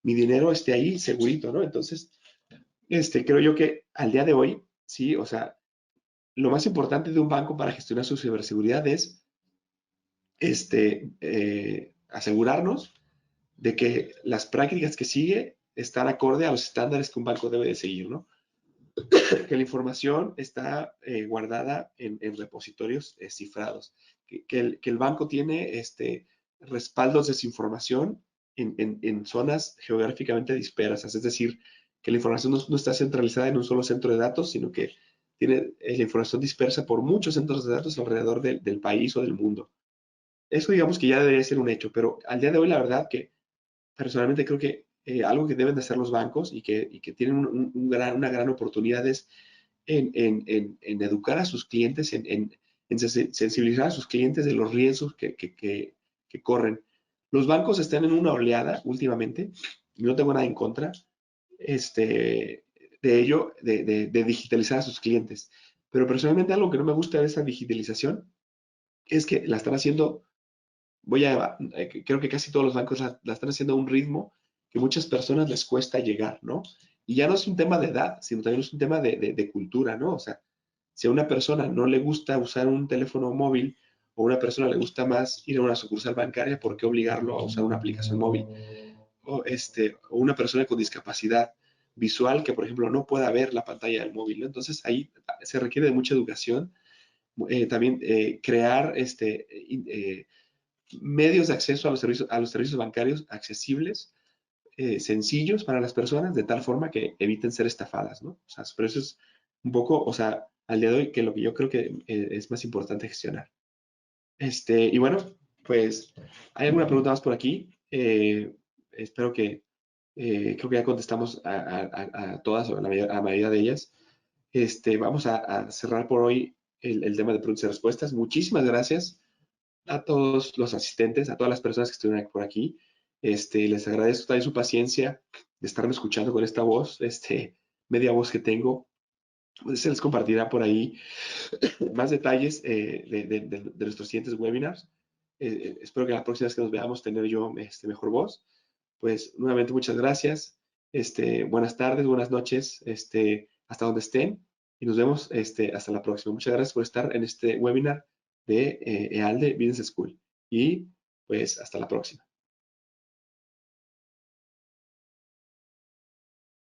dinero esté ahí segurito, ¿no? Entonces, creo yo que al día de hoy, sí, o sea, lo más importante de un banco para gestionar su ciberseguridad es asegurarnos de que las prácticas que sigue están acorde a los estándares que un banco debe de seguir, ¿no? Que la información está guardada en repositorios cifrados, que el banco tiene respaldos de su información en zonas geográficamente dispersas, es decir, que la información no está centralizada en un solo centro de datos, sino que tiene la información dispersa por muchos centros de datos alrededor del país o del mundo. Eso digamos que ya debería ser un hecho, pero al día de hoy la verdad que personalmente creo que algo que deben de hacer los bancos y que tienen una gran oportunidad es en educar a sus clientes, en sensibilizar a sus clientes de los riesgos que corren. Los bancos están en una oleada últimamente, y no tengo nada en contra, de ello, de digitalizar a sus clientes. Pero personalmente algo que no me gusta de esa digitalización es que la están haciendo, creo que casi todos los bancos la están haciendo a un ritmo que muchas personas les cuesta llegar, ¿no? Y ya no es un tema de edad, sino también es un tema de cultura, ¿no? O sea, si a una persona no le gusta usar un teléfono móvil o a una persona le gusta más ir a una sucursal bancaria, ¿por qué obligarlo a usar una aplicación móvil? O una persona con discapacidad visual que, por ejemplo, no pueda ver la pantalla del móvil, ¿no? Entonces ahí se requiere de mucha educación, también crear medios de acceso a los servicios bancarios accesibles, sencillos para las personas, de tal forma que eviten ser estafadas, ¿no? O sea, pero eso es un poco, o sea, al día de hoy, que lo que yo creo que es más importante gestionar. Y bueno, pues, ¿hay alguna pregunta más por aquí? Espero que, creo que ya contestamos a todas, o a la mayoría de ellas. Vamos a cerrar por hoy el tema de preguntas y respuestas. Muchísimas gracias a todos los asistentes, a todas las personas que estuvieron por aquí. Les agradezco también su paciencia de estarme escuchando con esta voz, media voz que tengo. Pues se les compartirá por ahí más detalles de nuestros siguientes webinars. Espero que la próxima vez que nos veamos tener yo mejor voz. Pues nuevamente muchas gracias. Buenas tardes, buenas noches, hasta donde estén y nos vemos hasta la próxima. Muchas gracias por estar en este webinar de EALDE Business School y pues hasta la próxima.